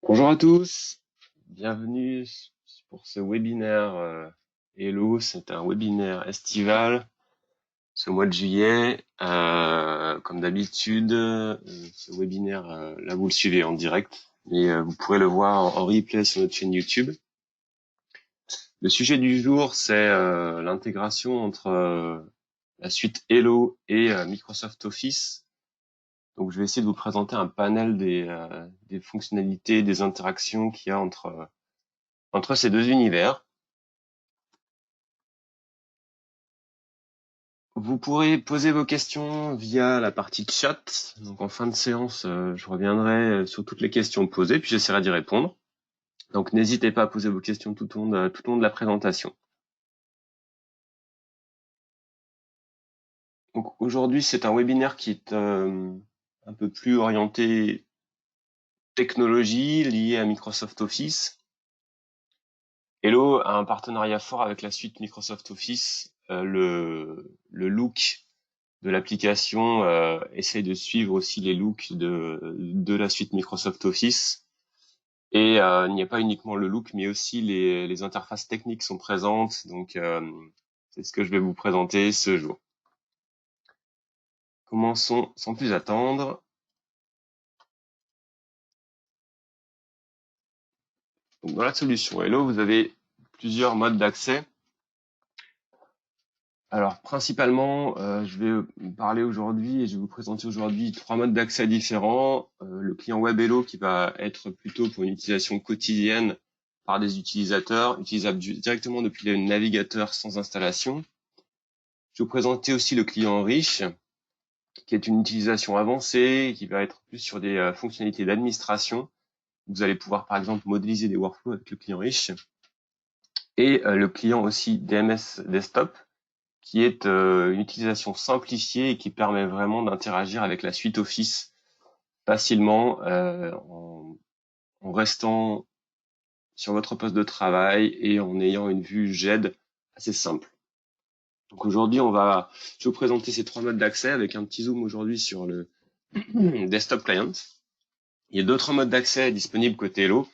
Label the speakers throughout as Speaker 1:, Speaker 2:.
Speaker 1: Bonjour à tous, bienvenue pour ce webinaire Hello. C'est un webinaire estival ce mois de juillet. Comme d'habitude, ce webinaire, là vous le suivez en direct, mais vous pourrez le voir en replay sur notre chaîne YouTube. Le sujet du jour, c'est l'intégration entre la suite Hello et Microsoft Office. Donc je vais essayer de vous présenter un panel des fonctionnalités, des interactions qu'il y a entre ces deux univers. Vous pourrez poser vos questions via la partie chat. Donc en fin de séance, je reviendrai sur toutes les questions posées, puis j'essaierai d'y répondre. Donc n'hésitez pas à poser vos questions tout au long de la présentation. Donc aujourd'hui, c'est un webinaire qui est un peu plus orienté technologie, lié à Microsoft Office. Hello a un partenariat fort avec la suite Microsoft Office. Le look de l'application essaye de suivre aussi les looks de la suite Microsoft Office. Et il n'y a pas uniquement le look, mais aussi les interfaces techniques sont présentes. Donc, c'est ce que je vais vous présenter ce jour. Commençons sans plus attendre. Donc, dans la solution Hello, vous avez plusieurs modes d'accès. Alors, principalement, je vais parler aujourd'hui et je vais vous présenter aujourd'hui 3 modes d'accès différents. Le client web Hello qui va être plutôt pour une utilisation quotidienne par des utilisateurs, utilisable directement depuis le navigateur sans installation. Je vais vous présenter aussi le client riche, qui est une utilisation avancée, qui va être plus sur des fonctionnalités d'administration. Vous allez pouvoir, par exemple, modéliser des workflows avec le client riche. Et le client aussi DMS Desktop, qui est une utilisation simplifiée et qui permet vraiment d'interagir avec la suite Office facilement en restant sur votre poste de travail et en ayant une vue GED assez simple. Donc aujourd'hui, je vais vous présenter ces 3 modes d'accès avec un petit zoom aujourd'hui sur le desktop client. Il y a d'autres modes d'accès disponibles côté Hello.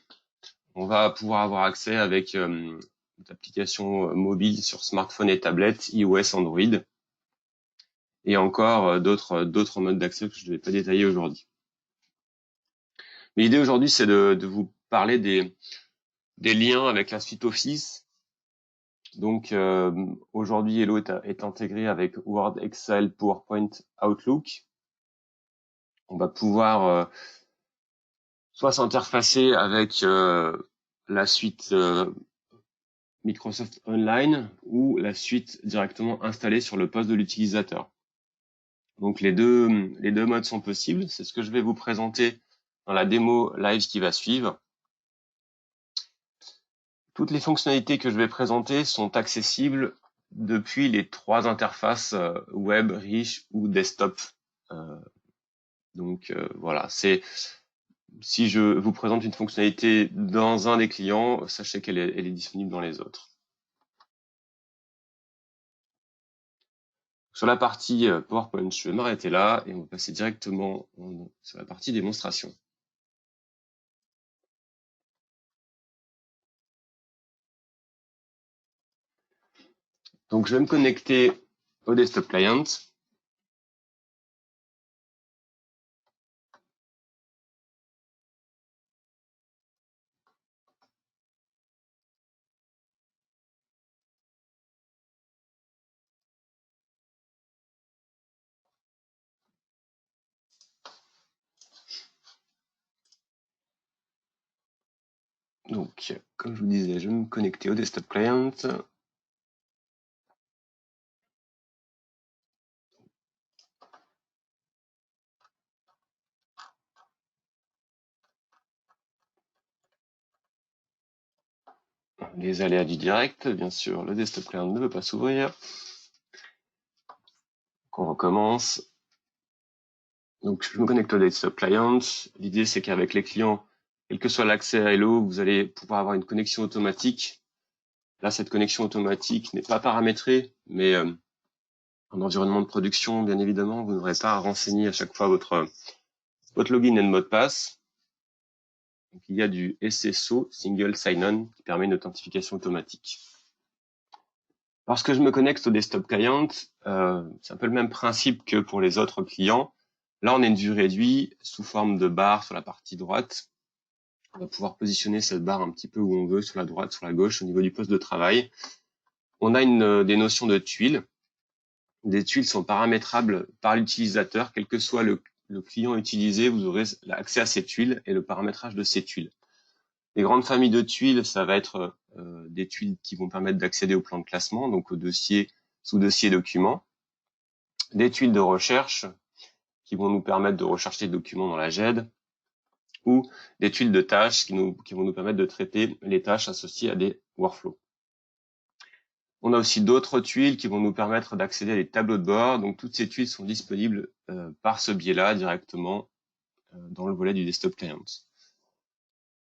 Speaker 1: On va pouvoir avoir accès avec des applications mobiles sur smartphone et tablette, iOS, Android, et encore d'autres modes d'accès que je ne vais pas détailler aujourd'hui. Mais l'idée aujourd'hui, c'est de vous parler des liens avec la suite Office. Donc aujourd'hui, Hello est intégré avec Word, Excel, PowerPoint, Outlook. On va pouvoir soit s'interfacer avec la suite Microsoft Online ou la suite directement installée sur le poste de l'utilisateur. Donc les deux modes sont possibles. C'est ce que je vais vous présenter dans la démo live qui va suivre. Toutes les fonctionnalités que je vais présenter sont accessibles depuis les 3 interfaces web, riche ou desktop. Voilà, si je vous présente une fonctionnalité dans un des clients, sachez qu'elle est disponible dans les autres. Sur la partie PowerPoint, je vais m'arrêter là et on va passer directement sur la partie démonstration. Donc, je vais me connecter au desktop client. Donc, comme je vous disais, je vais me connecter au desktop client. Les aléas du direct, bien sûr, le desktop client ne veut pas s'ouvrir. Donc, on recommence. Donc, je me connecte au desktop client. L'idée, c'est qu'avec les clients, quel que soit l'accès à Hello, vous allez pouvoir avoir une connexion automatique. Là, cette connexion automatique n'est pas paramétrée, mais en environnement de production, bien évidemment, vous n'aurez pas à renseigner à chaque fois votre login et le mot de passe. Donc, il y a du SSO, Single Sign-On, qui permet une authentification automatique. Lorsque je me connecte au desktop client, c'est un peu le même principe que pour les autres clients. Là, on a une vue réduite sous forme de barre sur la partie droite. On va pouvoir positionner cette barre un petit peu où on veut, sur la droite, sur la gauche, au niveau du poste de travail. On a des notions de tuiles. Des tuiles sont paramétrables par l'utilisateur. Quel que soit le client utilisé, vous aurez accès à ces tuiles et le paramétrage de ces tuiles. Les grandes familles de tuiles, ça va être des tuiles qui vont permettre d'accéder au plan de classement, donc au dossier, sous-dossier documents. Des tuiles de recherche qui vont nous permettre de rechercher des documents dans la GED, ou des tuiles de tâches qui vont nous permettre de traiter les tâches associées à des workflows. On a aussi d'autres tuiles qui vont nous permettre d'accéder à des tableaux de bord. Donc, toutes ces tuiles sont disponibles par ce biais-là directement dans le volet du desktop client.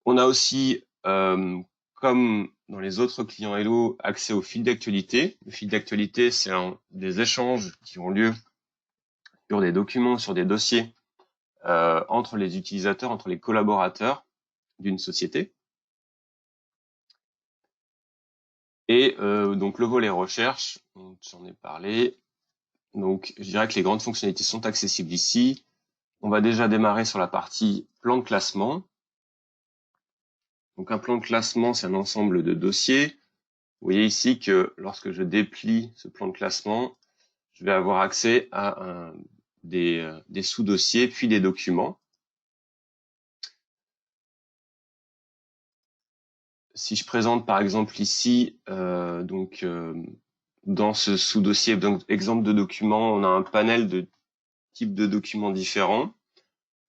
Speaker 1: On a aussi, comme dans les autres clients Hello, accès au fil d'actualité. Le fil d'actualité, c'est des échanges qui ont lieu sur des documents, sur des dossiers entre les utilisateurs, entre les collaborateurs d'une société. Et donc le volet recherche, j'en ai parlé. Donc je dirais que les grandes fonctionnalités sont accessibles ici. On va déjà démarrer sur la partie plan de classement. Donc un plan de classement, c'est un ensemble de dossiers. Vous voyez ici que lorsque je déplie ce plan de classement, je vais avoir accès à des sous-dossiers, puis des documents. Si je présente par exemple ici, dans ce sous-dossier, donc exemple de document, on a un panel de types de documents différents,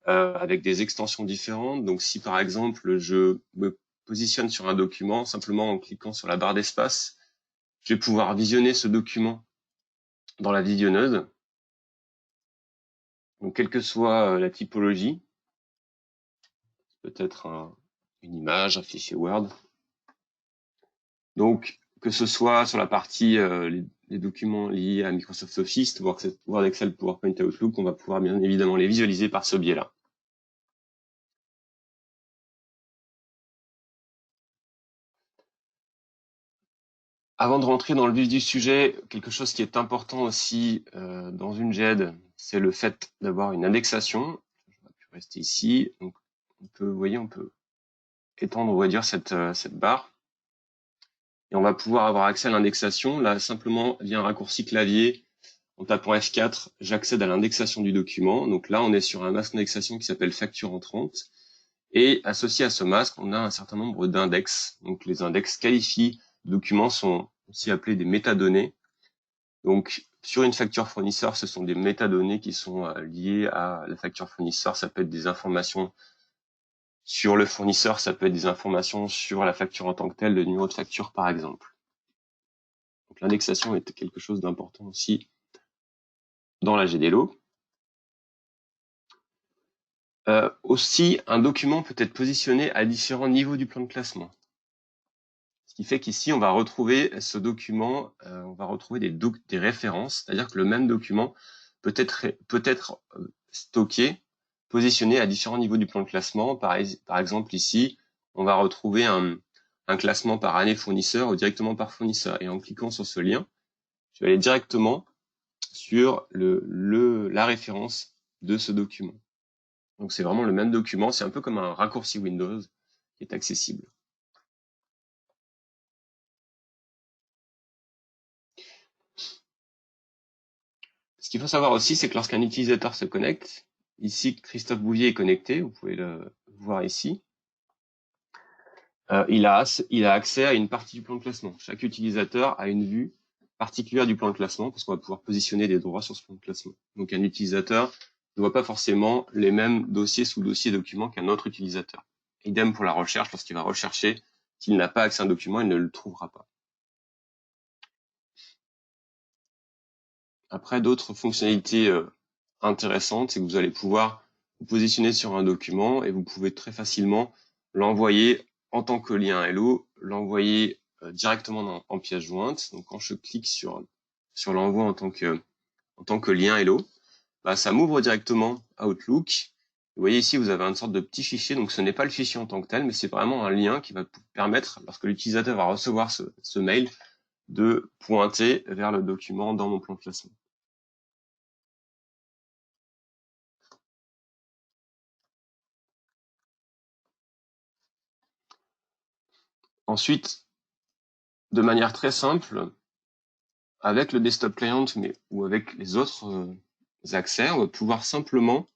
Speaker 1: avec des extensions différentes. Donc si par exemple je me positionne sur un document, simplement en cliquant sur la barre d'espace, je vais pouvoir visionner ce document dans la visionneuse. Donc quelle que soit la typologie, peut-être une image, un fichier Word. Donc, que ce soit sur la partie les documents liés à Microsoft Office, Word, Excel, PowerPoint, Outlook, on va pouvoir bien évidemment les visualiser par ce biais-là. Avant de rentrer dans le vif du sujet, quelque chose qui est important aussi dans une GED, c'est le fait d'avoir une indexation. Je vais rester ici. Donc, vous voyez, on peut étendre ou réduire cette barre. Et on va pouvoir avoir accès à l'indexation. Là, simplement, via un raccourci clavier, en tapant F4, j'accède à l'indexation du document. Donc là, on est sur un masque d'indexation qui s'appelle facture entrante. Et associé à ce masque, on a un certain nombre d'index. Donc les index qualifient de documents sont aussi appelés des métadonnées. Donc sur une facture fournisseur, ce sont des métadonnées qui sont liées à la facture fournisseur. Ça peut être des informations sur le fournisseur, ça peut être des informations sur la facture en tant que telle, le numéro de facture par exemple. Donc l'indexation est quelque chose d'important aussi dans la GDLO. Aussi, un document peut être positionné à différents niveaux du plan de classement. Ce qui fait qu'ici, on va retrouver ce document, on va retrouver des références, c'est-à-dire que le même document peut être stocké, positionné à différents niveaux du plan de classement. Par exemple, ici, on va retrouver un classement par année fournisseur ou directement par fournisseur. Et en cliquant sur ce lien, je vais aller directement sur la référence de ce document. Donc c'est vraiment le même document, c'est un peu comme un raccourci Windows qui est accessible. Ce qu'il faut savoir aussi, c'est que lorsqu'un utilisateur se connecte, ici Christophe Bouvier est connecté, vous pouvez le voir ici, il a accès à une partie du plan de classement. Chaque utilisateur a une vue particulière du plan de classement parce qu'on va pouvoir positionner des droits sur ce plan de classement. Donc un utilisateur ne voit pas forcément les mêmes dossiers, sous-dossiers, documents qu'un autre utilisateur. Idem pour la recherche, lorsqu'il va rechercher, s'il n'a pas accès à un document, il ne le trouvera pas. Après, d'autres fonctionnalités intéressantes, c'est que vous allez pouvoir vous positionner sur un document et vous pouvez très facilement l'envoyer en tant que lien Hello, l'envoyer directement en pièce jointe. Donc, quand je clique sur l'envoi en tant que lien Hello, bah, ça m'ouvre directement Outlook Vous voyez ici, vous avez une sorte de petit fichier, donc ce n'est pas le fichier en tant que tel, mais c'est vraiment un lien qui va permettre, lorsque l'utilisateur va recevoir ce mail, de pointer vers le document dans mon plan de classement. Ensuite, de manière très simple, avec le desktop client ou avec les autres accès, on va pouvoir simplement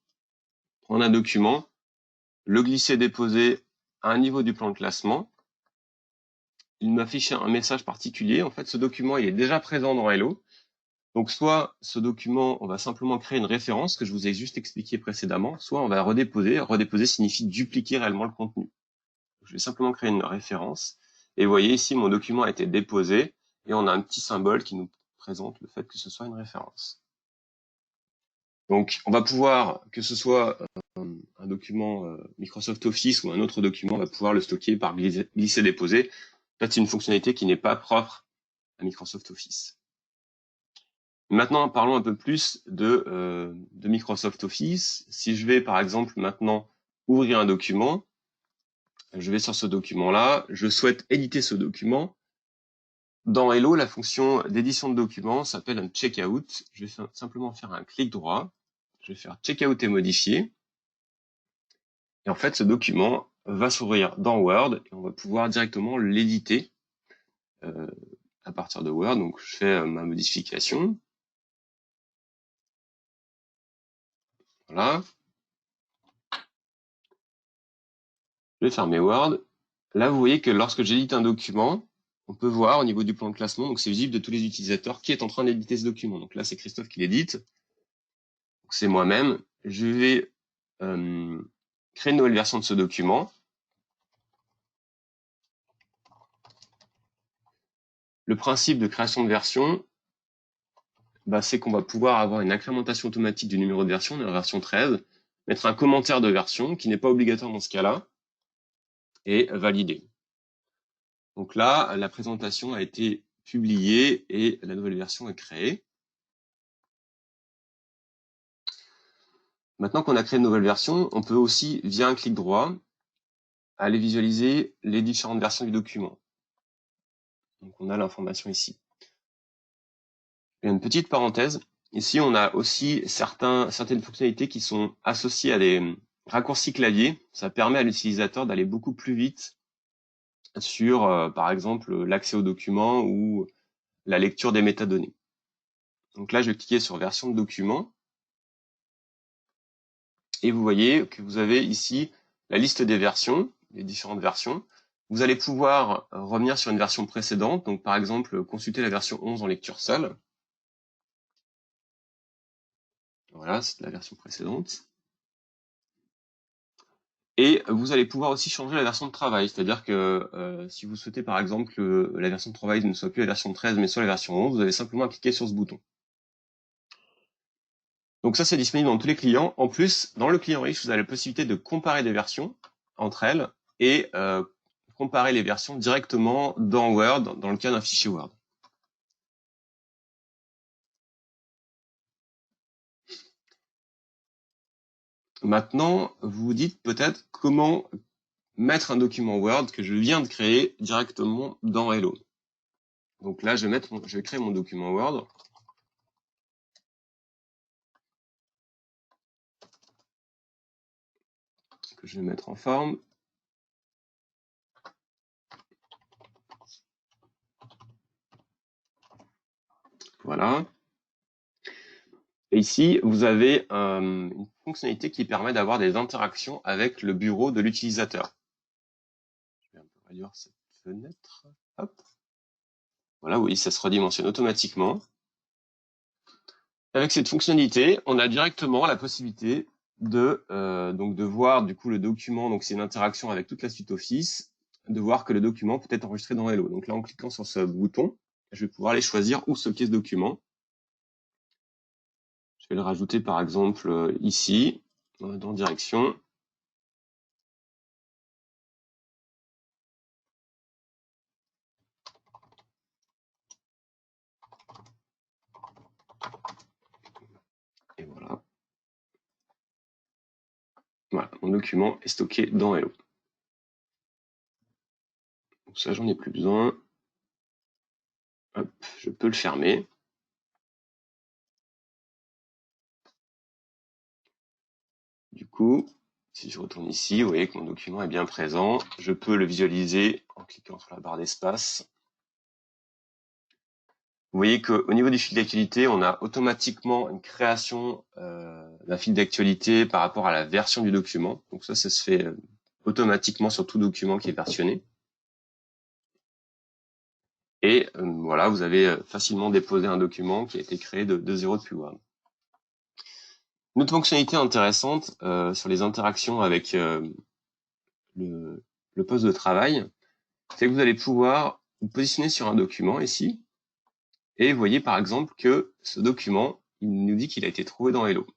Speaker 1: prendre un document, le glisser-déposer à un niveau du plan de classement. Il m'affiche un message particulier. En fait, ce document, il est déjà présent dans Hello. Donc, soit ce document, on va simplement créer une référence que je vous ai juste expliqué précédemment, soit on va redéposer. Redéposer signifie dupliquer réellement le contenu. Je vais simplement créer une référence. Et vous voyez ici, mon document a été déposé et on a un petit symbole qui nous présente le fait que ce soit une référence. Donc, on va pouvoir, que ce soit un document Microsoft Office ou un autre document, on va pouvoir le stocker par glisser-déposer. En fait, c'est une fonctionnalité qui n'est pas propre à Microsoft Office. Maintenant, parlons un peu plus de Microsoft Office. Si je vais, par exemple, maintenant ouvrir un document, je vais sur ce document-là, je souhaite éditer ce document. Dans Hello, la fonction d'édition de document s'appelle un checkout. Je vais simplement faire un clic droit. Je vais faire checkout et modifier. Et en fait, ce document va s'ouvrir dans Word et on va pouvoir directement l'éditer à partir de Word. Donc, je fais ma modification. Voilà. Je vais fermer Word. Là, vous voyez que lorsque j'édite un document, on peut voir au niveau du plan de classement, donc c'est visible de tous les utilisateurs, qui est en train d'éditer ce document. Donc là, c'est Christophe qui l'édite. C'est moi-même. Je vais créer une nouvelle version de ce document. Le principe de création de version, c'est qu'on va pouvoir avoir une incrémentation automatique du numéro de version, de la version 13, mettre un commentaire de version qui n'est pas obligatoire dans ce cas-là, et valider. Donc là, la présentation a été publiée et la nouvelle version est créée. Maintenant qu'on a créé une nouvelle version, on peut aussi, via un clic droit, aller visualiser les différentes versions du document. Donc on a l'information ici. Et une petite parenthèse, ici on a aussi certaines fonctionnalités qui sont associées à des raccourcis clavier. Ça permet à l'utilisateur d'aller beaucoup plus vite sur, par exemple, l'accès au document ou la lecture des métadonnées. Donc là, je vais cliquer sur version de document. Et vous voyez que vous avez ici la liste des versions, les différentes versions. Vous allez pouvoir revenir sur une version précédente, donc par exemple consulter la version 11 en lecture seule. Voilà, c'est la version précédente. Et vous allez pouvoir aussi changer la version de travail, c'est-à-dire que si vous souhaitez par exemple que la version de travail ne soit plus la version 13 mais soit la version 11, vous allez simplement cliquer sur ce bouton. Donc ça, c'est disponible dans tous les clients. En plus, dans le client riche, vous avez la possibilité de comparer des versions entre elles et comparer les versions directement dans Word, dans le cas d'un fichier Word. Maintenant, vous vous dites peut-être comment mettre un document Word que je viens de créer directement dans Hello. Donc là, je vais créer mon document Word. Que je vais mettre en forme. Voilà. Et ici, vous avez une fonctionnalité qui permet d'avoir des interactions avec le bureau de l'utilisateur. Je vais un peu réduire cette fenêtre. Hop. Voilà, oui, ça se redimensionne automatiquement. Avec cette fonctionnalité, on a directement la possibilité de voir du coup le document. Donc c'est une interaction avec toute la suite Office, de voir que le document peut être enregistré dans Hello. Donc là, en cliquant sur ce bouton, je vais pouvoir aller choisir où stocker ce document. Je vais le rajouter par exemple ici, dans Direction. Et voilà. Voilà, mon document est stocké dans Hello. Donc ça, j'en ai plus besoin. Hop, je peux le fermer. Du coup, si je retourne ici, vous voyez que mon document est bien présent. Je peux le visualiser en cliquant sur la barre d'espace. Vous voyez qu'au niveau du fil d'actualité, on a automatiquement une création d'un fil d'actualité par rapport à la version du document. Donc ça se fait automatiquement sur tout document qui est versionné. Et voilà, vous avez facilement déposé un document qui a été créé de zéro depuis Word. Une autre fonctionnalité intéressante sur les interactions avec le poste de travail, c'est que vous allez pouvoir vous positionner sur un document ici, et vous voyez par exemple que ce document, il nous dit qu'il a été trouvé dans Hello.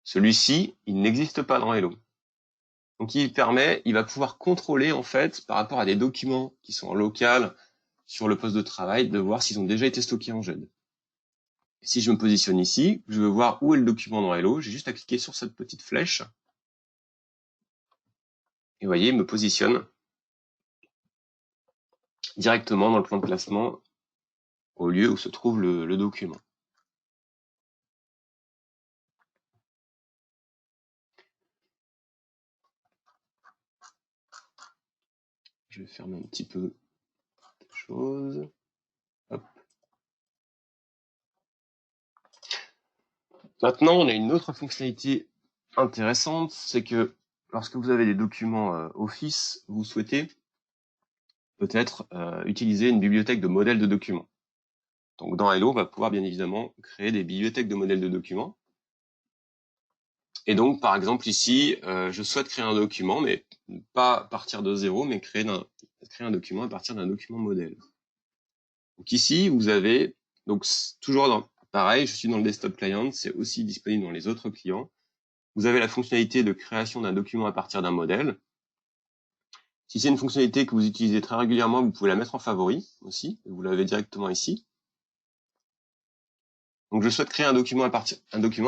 Speaker 1: Celui-ci, il n'existe pas dans Hello. Donc il va pouvoir contrôler en fait par rapport à des documents qui sont en local sur le poste de travail, de voir s'ils ont déjà été stockés en GED. Si je me positionne ici, je veux voir où est le document dans Hello, j'ai juste à cliquer sur cette petite flèche. Et vous voyez, il me positionne directement dans le plan de classement au lieu où se trouve le document. Je vais fermer un petit peu de choses. Hop. Maintenant, on a une autre fonctionnalité intéressante, c'est que lorsque vous avez des documents Office, vous souhaitez peut-être utiliser une bibliothèque de modèles de documents. Donc dans Hello, on va pouvoir bien évidemment créer des bibliothèques de modèles de documents. Et donc, par exemple, ici, je souhaite créer un document, mais pas partir de zéro, mais créer un document à partir d'un document modèle. Donc ici, vous avez, donc toujours pareil, je suis dans le desktop client, c'est aussi disponible dans les autres clients. Vous avez la fonctionnalité de création d'un document à partir d'un modèle. Si c'est une fonctionnalité que vous utilisez très régulièrement, vous pouvez la mettre en favori aussi. Vous l'avez directement ici. Donc je souhaite créer un document à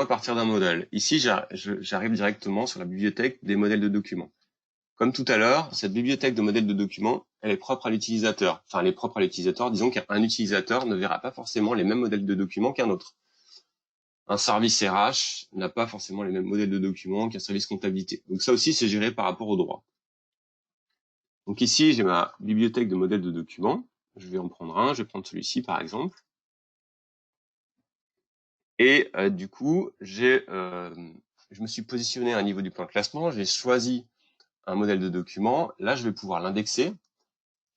Speaker 1: partir d'un modèle. Ici, j'arrive directement sur la bibliothèque des modèles de documents. Comme tout à l'heure, cette bibliothèque de modèles de documents, elle est propre à l'utilisateur. Enfin, elle est propre à l'utilisateur. Disons qu'un utilisateur ne verra pas forcément les mêmes modèles de documents qu'un autre. Un service RH n'a pas forcément les mêmes modèles de documents qu'un service comptabilité. Donc ça aussi, c'est géré par rapport au droit. Donc ici, j'ai ma bibliothèque de modèles de documents. Je vais en prendre un. Je vais prendre celui-ci, par exemple. Et du coup, je me suis positionné à un niveau du plan de classement. J'ai choisi un modèle de document. Là, je vais pouvoir l'indexer.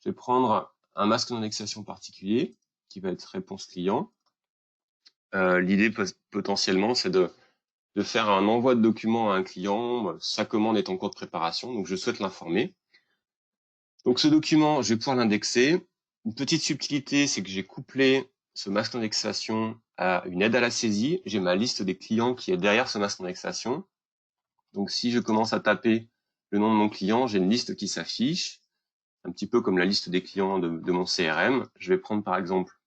Speaker 1: Je vais prendre un masque d'indexation particulier qui va être réponse client. L'idée potentiellement, c'est de faire un envoi de document à un client. Sa commande est en cours de préparation, donc je souhaite l'informer. Donc ce document, je vais pouvoir l'indexer. Une petite subtilité, c'est que j'ai couplé ce masque d'indexation à une aide à la saisie. J'ai ma liste des clients qui est derrière ce masque d'indexation. Donc si je commence à taper le nom de mon client, j'ai une liste qui s'affiche, un petit peu comme la liste des clients de mon CRM. Je vais prendre par exemple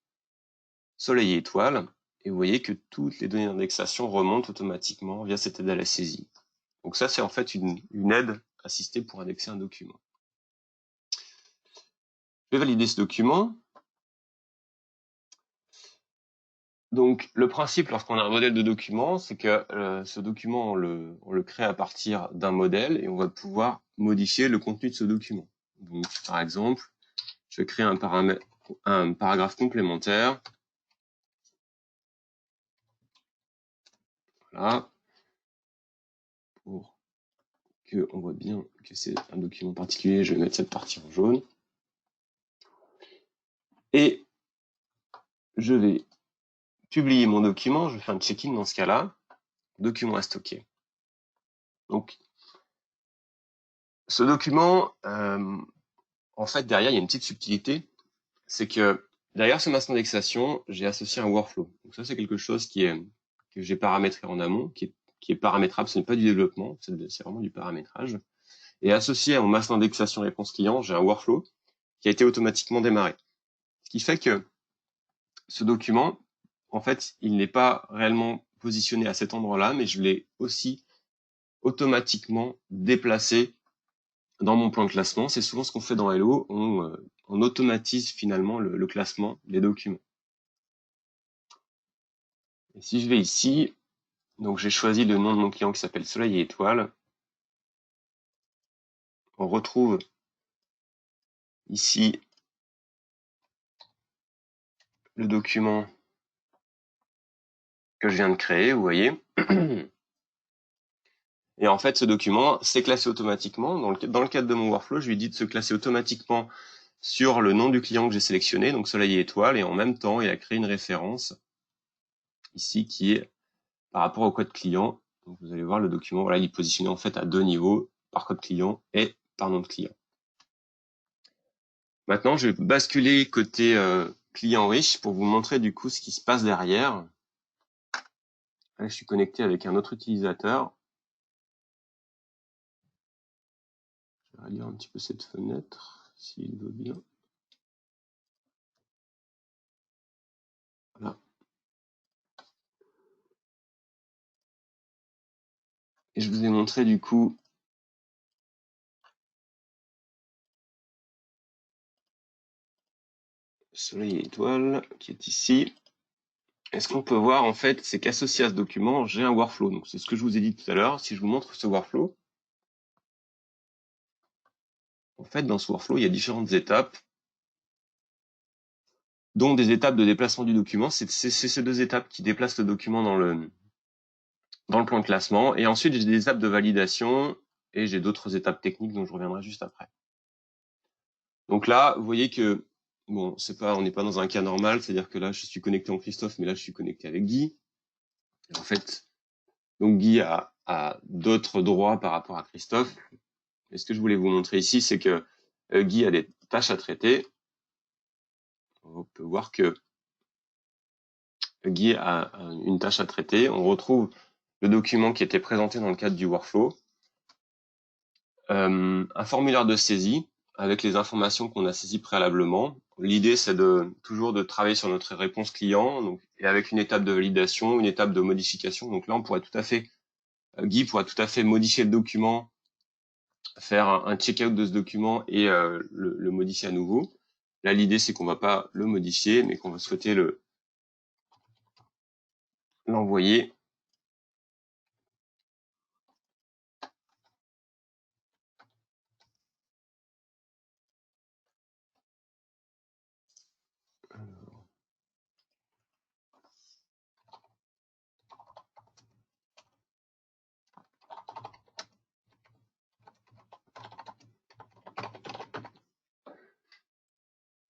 Speaker 1: Soleil et Étoile, et vous voyez que toutes les données d'indexation remontent automatiquement via cette aide à la saisie. Donc ça, c'est en fait une aide assistée pour indexer un document. Je vais valider ce document. Donc le principe lorsqu'on a un modèle de document, c'est que ce document, on le crée à partir d'un modèle et on va pouvoir modifier le contenu de ce document. Donc par exemple, je vais créer un paragraphe complémentaire. Voilà. Pour qu'on voit bien que c'est un document particulier, je vais mettre cette partie en jaune. Et je vais publier mon document, je fais un check-in dans ce cas-là, document à stocker. Donc, ce document, en fait, derrière, il y a une petite subtilité, c'est que derrière ce masque d'indexation, j'ai associé un workflow. Donc ça, c'est quelque chose que j'ai paramétré en amont, qui est paramétrable, ce n'est pas du développement, c'est vraiment du paramétrage. Et associé à mon masque d'indexation réponse client, j'ai un workflow qui a été automatiquement démarré. Ce qui fait que ce document, en fait, il n'est pas réellement positionné à cet endroit-là, mais je l'ai aussi automatiquement déplacés dans mon plan de classement. C'est souvent ce qu'on fait dans Hello, on automatise finalement le classement des documents. Et si je vais ici, donc j'ai choisi le nom de mon client qui s'appelle Soleil et Étoile. On retrouve ici le document que je viens de créer, vous voyez. Et en fait, ce document s'est classé automatiquement. Dans le cadre de mon workflow, je lui dis de se classer automatiquement sur le nom du client que j'ai sélectionné, donc Soleil et Étoile, et en même temps, il a créé une référence ici qui est par rapport au code client. Donc vous allez voir le document, voilà, il est positionné en fait à 2 niveaux, par code client et par nom de client. Maintenant, je vais basculer côté client riche pour vous montrer du coup ce qui se passe derrière. Là, je suis connecté avec un autre utilisateur. Je vais lire un petit peu cette fenêtre, s'il veut bien. Voilà. Et je vous ai montré du coup Soleil et Étoile qui est ici. Et ce qu'on peut voir en fait, c'est qu'associé à ce document, j'ai un workflow. Donc c'est ce que je vous ai dit tout à l'heure. Si je vous montre ce workflow, en fait dans ce workflow, il y a différentes étapes, dont des étapes de déplacement du document. C'est ces 2 étapes qui déplacent le document dans le plan de classement. Et ensuite, j'ai des étapes de validation et j'ai d'autres étapes techniques dont je reviendrai juste après. Donc là, vous voyez que bon, on n'est pas dans un cas normal, c'est-à-dire que là, je suis connecté en Christophe, mais là, je suis connecté avec Guy. En fait, donc Guy a d'autres droits par rapport à Christophe. Et ce que je voulais vous montrer ici, c'est que Guy a des tâches à traiter. On peut voir que Guy a une tâche à traiter. On retrouve le document qui était présenté dans le cadre du workflow. Un formulaire de saisie avec les informations qu'on a saisies préalablement. L'idée, c'est toujours de travailler sur notre réponse client, donc, et avec une étape de validation, une étape de modification. Donc là, on pourrait tout à fait, Guy pourra tout à fait modifier le document, faire un check-out de ce document et le modifier à nouveau. Là, l'idée, c'est qu'on va pas le modifier, mais qu'on va souhaiter l'envoyer.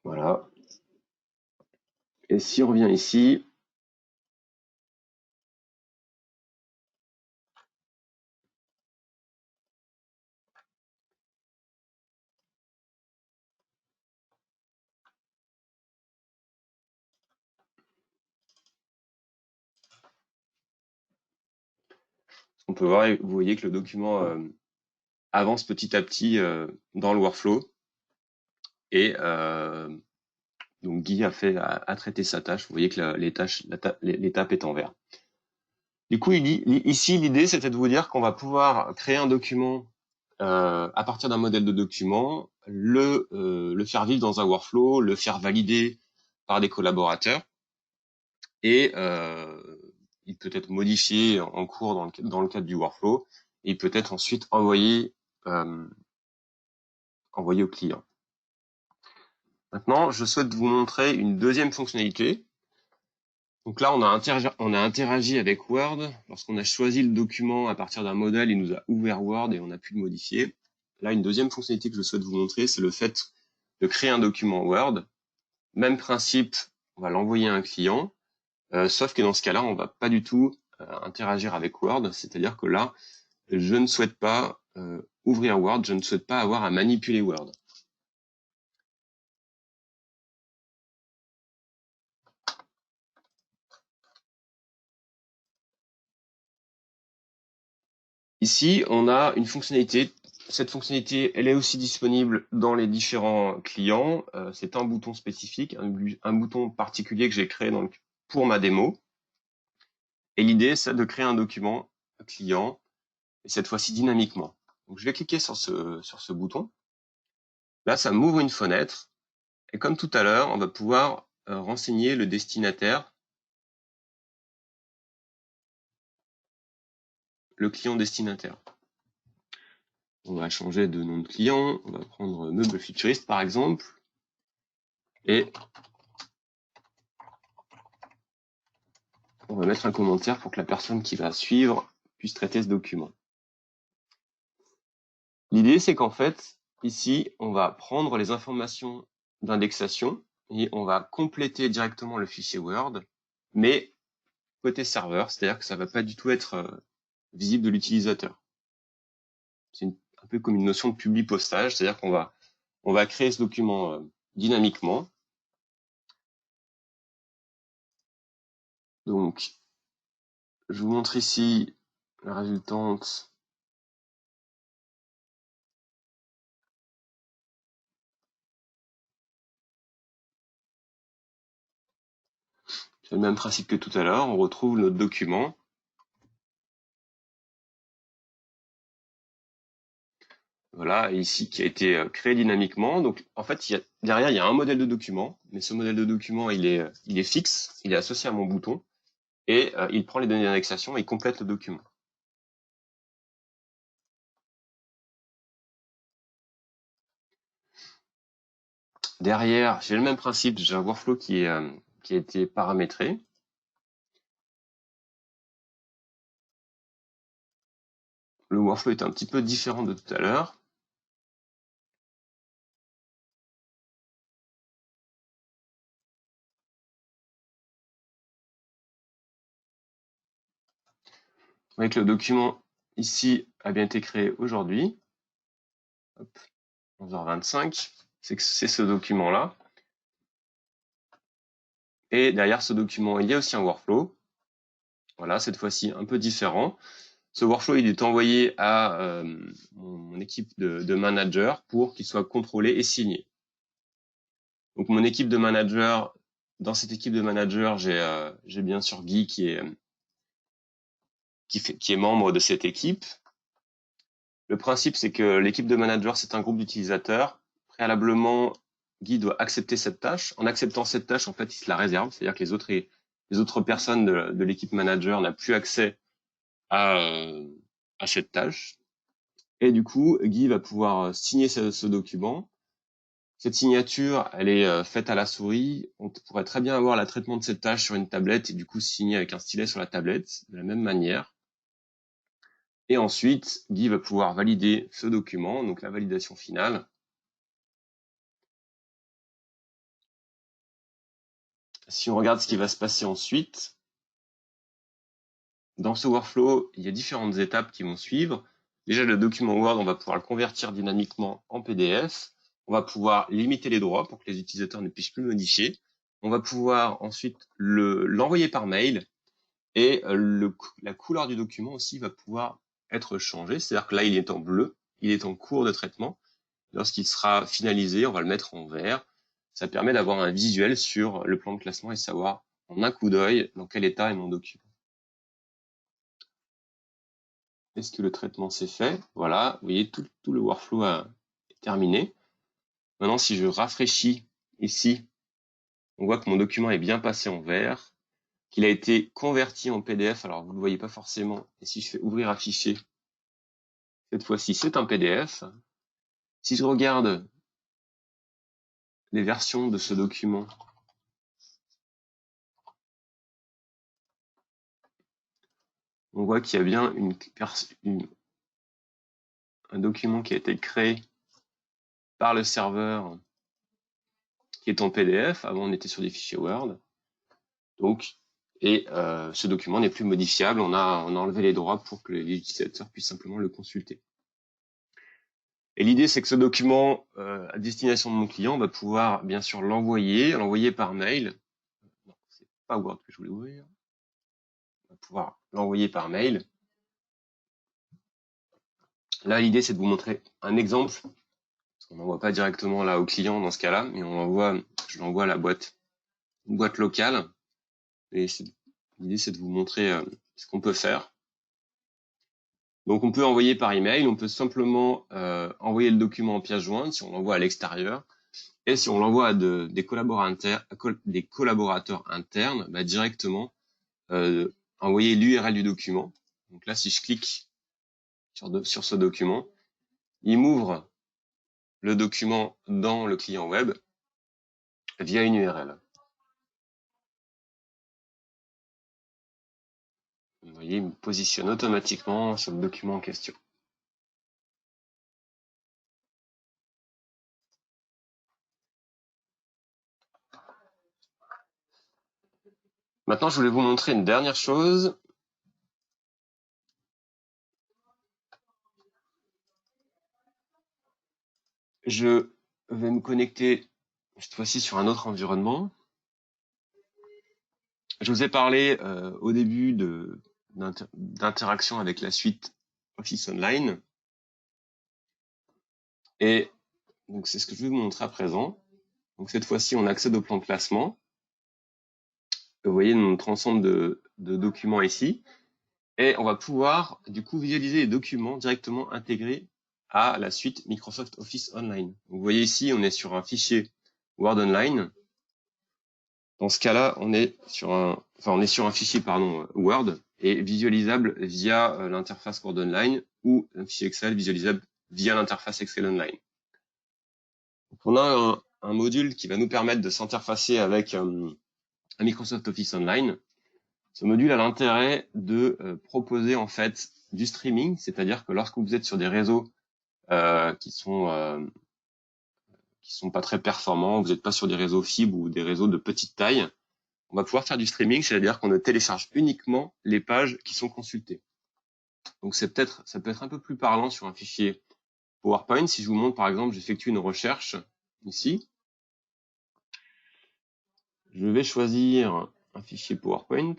Speaker 1: Voilà. Et si on revient ici, on peut voir, vous voyez que le document avance petit à petit dans le workflow. Et donc Guy a traité sa tâche. Vous voyez que l'étape est en vert. Du coup, ici, l'idée, c'était de vous dire qu'on va pouvoir créer un document à partir d'un modèle de document, le faire vivre dans un workflow, le faire valider par des collaborateurs, et il peut être modifié en cours dans le cadre du workflow, et il peut être ensuite envoyé au client. Maintenant, je souhaite vous montrer une deuxième fonctionnalité. Donc là, on a interagi avec Word. Lorsqu'on a choisi le document à partir d'un modèle, il nous a ouvert Word et on a pu le modifier. Là, une deuxième fonctionnalité que je souhaite vous montrer, c'est le fait de créer un document Word. Même principe, on va l'envoyer à un client, sauf que dans ce cas-là, on va pas du tout interagir avec Word. C'est-à-dire que là, je ne souhaite pas ouvrir Word, je ne souhaite pas avoir à manipuler Word. Ici, on a une fonctionnalité. Cette fonctionnalité, elle est aussi disponible dans les différents clients. C'est un bouton spécifique, un bouton particulier que j'ai créé pour ma démo. Et l'idée, c'est de créer un document client et cette fois-ci dynamiquement. Donc je vais cliquer sur ce bouton. Là, ça m'ouvre une fenêtre, et comme tout à l'heure, on va pouvoir renseigner le destinataire, le client destinataire. On va changer de nom de client, on va prendre Meubles Futuristes par exemple, et on va mettre un commentaire pour que la personne qui va suivre puisse traiter ce document. L'idée, c'est qu'en fait, ici, on va prendre les informations d'indexation et on va compléter directement le fichier Word, mais côté serveur, c'est-à-dire que ça va pas du tout être visible de l'utilisateur. C'est un peu comme une notion de publi-postage, c'est-à-dire on va créer ce document dynamiquement. Donc, je vous montre ici la résultante. C'est le même principe que tout à l'heure, on retrouve notre document. Voilà, ici qui a été créé dynamiquement. Donc en fait, derrière, il y a un modèle de document, mais ce modèle de document, il est fixe, il est associé à mon bouton, et il prend les données d'indexation et il complète le document. Derrière, j'ai le même principe, j'ai un workflow qui a été paramétré. Le workflow est un petit peu différent de tout à l'heure. Vous voyez que le document ici a bien été créé aujourd'hui. 11h25, c'est ce document-là. Et derrière ce document, il y a aussi un workflow. Voilà, cette fois-ci un peu différent. Ce workflow, il est envoyé à mon équipe de manager pour qu'il soit contrôlé et signé. Donc mon équipe de manager, dans cette équipe de manager, j'ai bien sûr Guy qui est membre de cette équipe. Le principe, c'est que l'équipe de manager, c'est un groupe d'utilisateurs. Préalablement, Guy doit accepter cette tâche. En acceptant cette tâche, en fait, il se la réserve, c'est-à-dire que les autres personnes de l'équipe manager n'ont plus accès à cette tâche. Et du coup, Guy va pouvoir signer ce document. Cette signature, elle est faite à la souris. On pourrait très bien avoir le traitement de cette tâche sur une tablette et du coup signer avec un stylet sur la tablette de la même manière. Et ensuite, Guy va pouvoir valider ce document, donc la validation finale. Si on regarde ce qui va se passer ensuite, dans ce workflow, il y a différentes étapes qui vont suivre. Déjà, le document Word, on va pouvoir le convertir dynamiquement en PDF. On va pouvoir limiter les droits pour que les utilisateurs ne puissent plus le modifier. On va pouvoir ensuite l'envoyer par mail et la couleur du document aussi va pouvoir être changée. C'est-à-dire que là, il est en bleu, il est en cours de traitement. Lorsqu'il sera finalisé, on va le mettre en vert. Ça permet d'avoir un visuel sur le plan de classement et savoir en un coup d'œil dans quel état est mon document. Est-ce que le traitement s'est fait? Voilà, vous voyez, tout le workflow est terminé. Maintenant, si je rafraîchis ici, on voit que mon document est bien passé en vert, qu'il a été converti en PDF. Alors, vous ne le voyez pas forcément. Et si je fais ouvrir un fichier, cette fois-ci, c'est un PDF. Si je regarde les versions de ce document, on voit qu'il y a bien un document qui a été créé par le serveur qui est en PDF. Avant, on était sur des fichiers Word. Donc, ce document n'est plus modifiable. On a enlevé les droits pour que les utilisateurs puissent simplement le consulter. Et l'idée, c'est que ce document, à destination de mon client, on va pouvoir bien sûr l'envoyer par mail. Non, c'est pas Word que je voulais ouvrir. On va pouvoir l'envoyer par mail. Là, l'idée, c'est de vous montrer un exemple. On n'envoie pas directement là au client dans ce cas-là, mais je l'envoie à une boîte locale. Et l'idée, c'est de vous montrer ce qu'on peut faire. Donc, on peut envoyer par email, on peut simplement envoyer le document en pièce jointe si on l'envoie à l'extérieur. Et si on l'envoie à des collaborateurs internes, bah, directement envoyer l'URL du document. Donc là, si je clique sur ce document, il m'ouvre le document dans le client web via une URL. Vous voyez, il me positionne automatiquement sur le document en question. Maintenant, je voulais vous montrer une dernière chose. Je vais me connecter cette fois-ci sur un autre environnement. Je vous ai parlé au début d'interaction avec la suite Office Online. Et donc, c'est ce que je vais vous montrer à présent. Donc, cette fois-ci, on accède au plan de classement. Vous voyez notre ensemble de documents ici. Et on va pouvoir, du coup, visualiser les documents directement intégrés à la suite Microsoft Office Online. Donc, vous voyez ici, on est sur un fichier Word Online. Dans ce cas-là, on est sur un fichier, Word et visualisable via l'interface Word Online ou un fichier Excel visualisable via l'interface Excel Online. Donc, on a un module qui va nous permettre de s'interfacer avec un Microsoft Office Online. Ce module a l'intérêt de proposer en fait du streaming, c'est-à-dire que lorsque vous êtes sur des réseaux qui sont pas très performants, vous n'êtes pas sur des réseaux fibres ou des réseaux de petite taille, on va pouvoir faire du streaming, c'est-à-dire qu'on ne télécharge uniquement les pages qui sont consultées. Donc ça peut être un peu plus parlant sur un fichier PowerPoint. Si je vous montre par exemple, j'effectue une recherche ici, je vais choisir un fichier PowerPoint.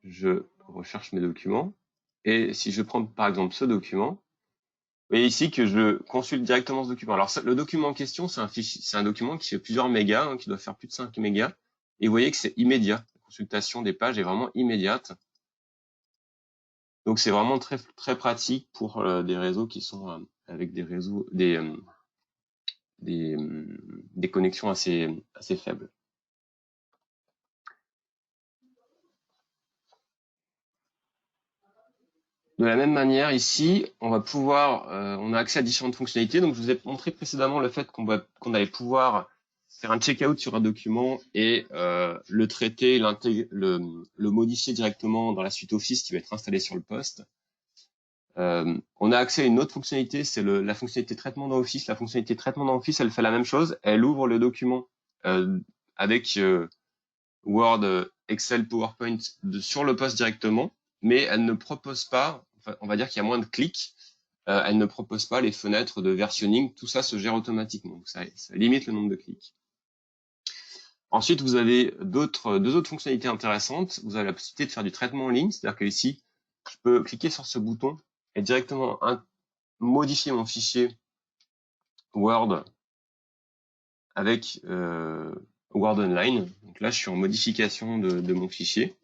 Speaker 1: Je recherche mes documents. Et si je prends par exemple ce document, vous voyez ici que je consulte directement ce document. Alors le document en question, c'est un document qui fait plusieurs mégas, hein, qui doit faire plus de 5 mégas. Et vous voyez que c'est immédiat. La consultation des pages est vraiment immédiate. Donc c'est vraiment très très pratique pour des réseaux qui sont avec des réseaux des connexions assez faibles. De la même manière, ici, on a accès à différentes fonctionnalités. Donc, je vous ai montré précédemment le fait qu'on allait pouvoir faire un check-out sur un document et le traiter, le modifier directement dans la suite Office qui va être installée sur le poste. On a accès à une autre fonctionnalité, c'est la fonctionnalité traitement dans Office. La fonctionnalité traitement dans Office, elle fait la même chose. Elle ouvre le document avec Word, Excel, PowerPoint sur le poste directement, mais elle ne propose pas, on va dire qu'il y a moins de clics, elle ne propose pas les fenêtres de versionning, tout ça se gère automatiquement, donc ça limite le nombre de clics. Ensuite, vous avez deux autres fonctionnalités intéressantes. Vous avez la possibilité de faire du traitement en ligne, c'est-à-dire que ici, je peux cliquer sur ce bouton et directement modifier mon fichier Word avec Word Online. Donc là, je suis en modification de mon fichier.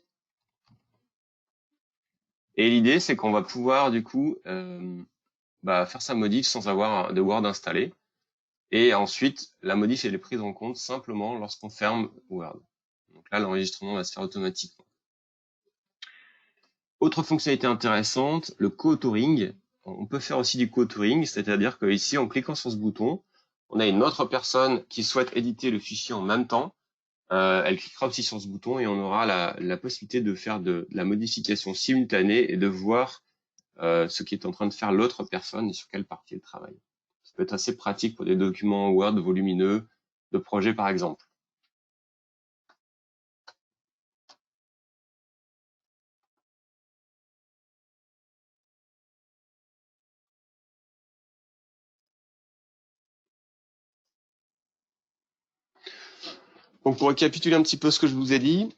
Speaker 1: Et l'idée, c'est qu'on va pouvoir du coup faire sa modif sans avoir de Word installé. Et ensuite, la modif elle est prise en compte simplement lorsqu'on ferme Word. Donc là, l'enregistrement va se faire automatiquement. Autre fonctionnalité intéressante, le co-authoring. On peut faire aussi du co-authoring, c'est-à-dire que ici, en cliquant sur ce bouton, on a une autre personne qui souhaite éditer le fichier en même temps. Elle cliquera aussi sur ce bouton et on aura la possibilité de faire de la modification simultanée et de voir ce qui est en train de faire l'autre personne et sur quelle partie elle travaille. Ça peut être assez pratique pour des documents Word volumineux de projet par exemple. Donc pour récapituler un petit peu ce que je vous ai dit,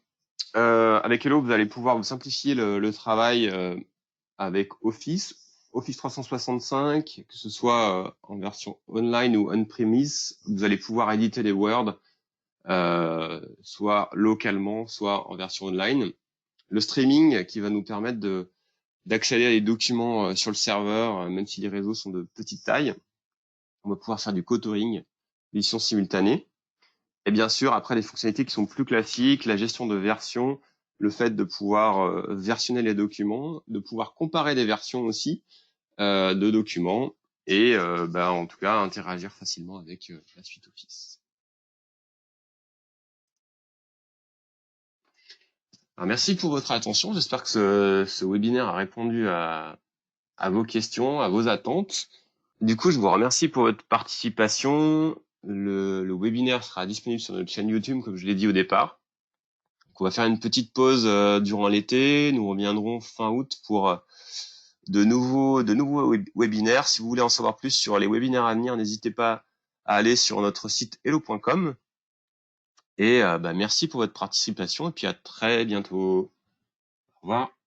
Speaker 1: avec Hello, vous allez pouvoir vous simplifier le travail avec Office 365, que ce soit en version online ou on-premise. Vous allez pouvoir éditer les Word soit localement, soit en version online. le streaming qui va nous permettre d'accéder à des documents sur le serveur, même si les réseaux sont de petite taille. On va pouvoir faire du co-authoring, l'édition simultanée. Et bien sûr, après, les fonctionnalités qui sont plus classiques, la gestion de versions, le fait de pouvoir versionner les documents, de pouvoir comparer des versions aussi de documents et en tout cas interagir facilement avec la suite Office. Alors, merci pour votre attention. J'espère que ce webinaire a répondu à vos questions, à vos attentes. Du coup, je vous remercie pour votre participation. Le webinaire sera disponible sur notre chaîne YouTube, comme je l'ai dit au départ. Donc, on va faire une petite pause durant l'été. Nous reviendrons fin août pour de nouveaux webinaires. Si vous voulez en savoir plus sur les webinaires à venir, n'hésitez pas à aller sur notre site hello.com. Et merci pour votre participation et puis à très bientôt. Au revoir.